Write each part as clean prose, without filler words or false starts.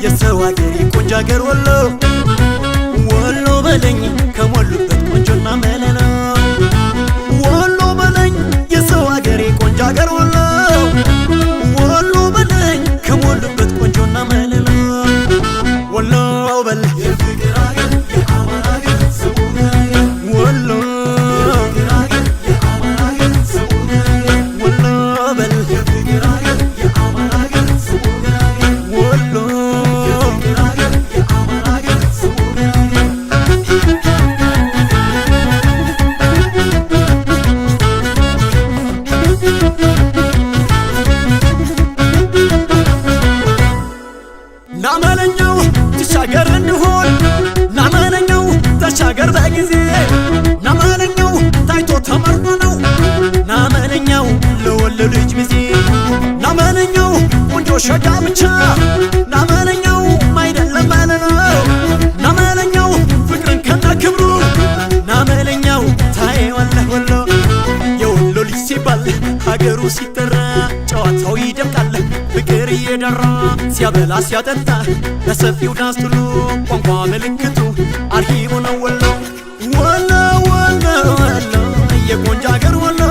የሰው አገሬ ቆንጆ አገር ወሎ ወሎ በለኝ ከሞሉበት ቆንጆና መለሎ ወሎ በለኝ የሰው አገሬ ቆንጆ አገር ወሎ ወሎ በለኝ ከሞሉበት ቆንጆና መለሎ ወሎ በል የፍቅር አገር የአማራ አገር ሰው ወሎ የፍቅር አገር የአማራ አገር ሰው ወሎ በል የፍቅር አገር የአማራ አገር ሰው ወሎ ናመለኛው ተሻገር እንሆን ናመለኛው ተሻገር በጊዜ ናመለኛው ታይቶ ተመርጦ ነው ናመለኛው ለወለዱ ልጅ ሚዜ ናመለኛው ቆንጆ ሸጋ ብቻ ናመለኛው ማይደለም ማለት ነው ናመለኛው ፍቅርን ከነ ክብሩ ናመለኛው ታየዋለህ ወሎ የወሎ ልጅ ሲባል ሀገሩ ሲጠራ ጨዋታው ይደምቃል ፍቅር እየደራ ሲያበላ ሲያጠጣ በሰፊው ዳስ ትሉ ቋንቋ ምልክቱ አርሂቡ ነው ወሎ ወሎ ወሎ ወሎ የቆንጆ አገር ወሎ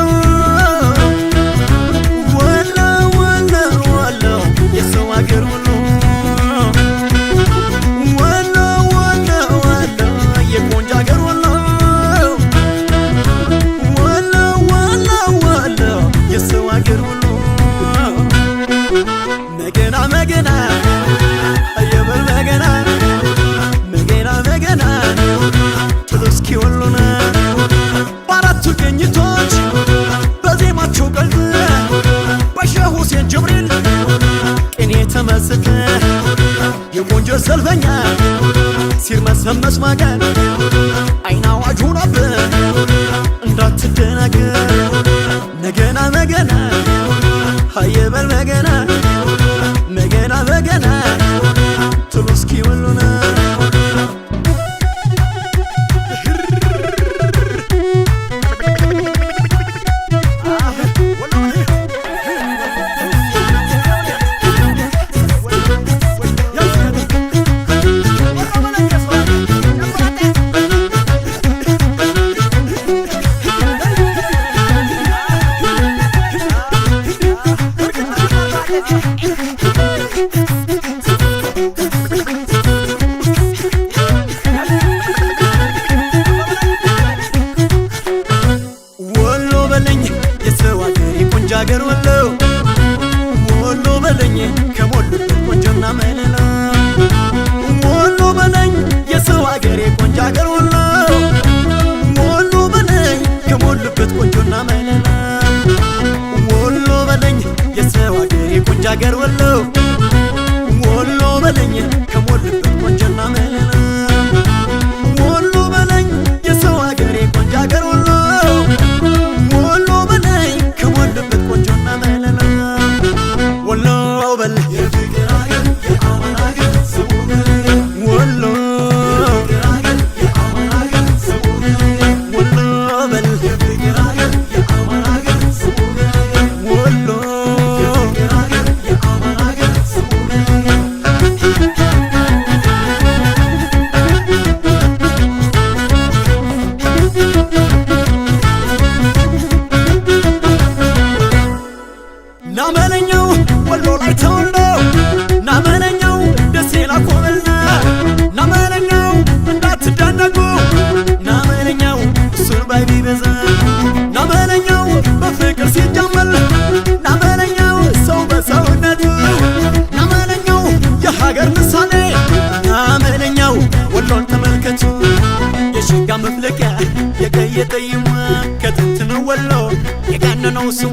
ወሎ ወሎ ወሎ የሰው አገር ወሎ ወሎ ወሎ ወሎ የቆንጆ አገር ወሎ ወሎ ወሎ ወሎ የሰው አገር ወሎ መገና መገና አየበል መገና መገና መገና ጥሎስኪ ወሎና በአራቱ ቅኝቶች በዜማቸው ቀልጥ በሼህ ሁሴን ጅብሪል ቅኔ ተመስጠ የቆንጆ ሰልፈኛ ሲርመሰመስ ማገር አይን አዋጅ ሆኖብህ እንዳትደናገር መገና መገና አየበል መገና መገና መገና ጥሎስኪ ወሎና አገር ወሎ ወሎ በለኝ ከሞሉበት ቆንጆና መለሎ ወሎ በለኝ የሰው አገሬ ቆንጆ አገር ወሎ ወሎ በለኝ ከሞሉበት ቆንጆና መለሎ ወሎ በለኝ የሰው አገሬ ቆንጆ አገር ወሎ ወሎ በለኝ ከሞሉበት ቆንጆና መለሎ ወሎ በለኝ የሰው አገሬ ቆንጆ አገር ወሎ ወሎ በለኝ ከሞሉበት ቆንጆና መለሎ ወሎ በል የፍቅር አገር የአማራ አገር ሰው ወሎ የፍቅር አገር የአማራ አገር ሰው ወሎ በል የፍቅር አገር የአማራ አገር ሰው ወሎ የፍቅር አገር የአማራ አገር ሰው ናመለኛው ወሎ ላይ ተወልዶ ናመለኛው ደሴ ላኮበልና ናመለኛው እንዳትዳነቁ ናመለኛው እሱን ባይ ቢበዛ ናመለኛው በፍቅር ሲጀመር ናመለኛው ሰው በሰውነቱ ናመለኛው የሀገር ምሳሌ ናመለኛው ወሎን ተመልከቱ የሽጋ መፍለቂያ የቀየ ጠይሟ ከጥንት ነው ወሎ የጋነነው ስሟ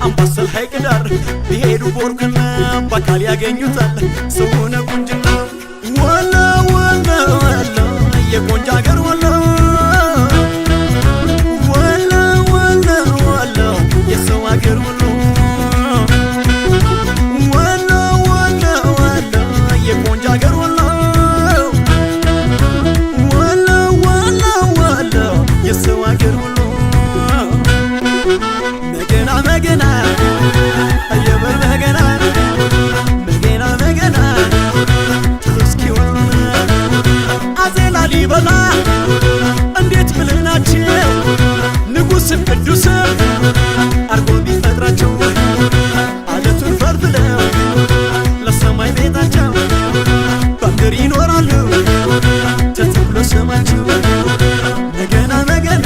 አምባሰል ሐይቅ ዳር ቢሄዱ ቦርክና በአካል ያገኙታል ሰውነ ቁንጅና ወሎ ወሎ ወሎ የቆንጆ አገር ወሎ ወሎ ወሎ ወሎ የሰው አገር ወሎ ወሎ ወሎ ወሎ የቆንጆ አገር ወሎ ወሎ ወሎ ወሎ የሰው አገር ወሎ መገና መገና የበር መገና መገና መገና እስኪ ወሎ አፄ ላሊበላ እንዴት ብልህ ናቸው ንጉሥም ቅዱስም አርጎ ቢፈጥራቸው አለቱን ፈልፍለው ለሰማይ ቤታቸው በምድር ይኖራሉ ተተክሎ ስማቸው መገና መገና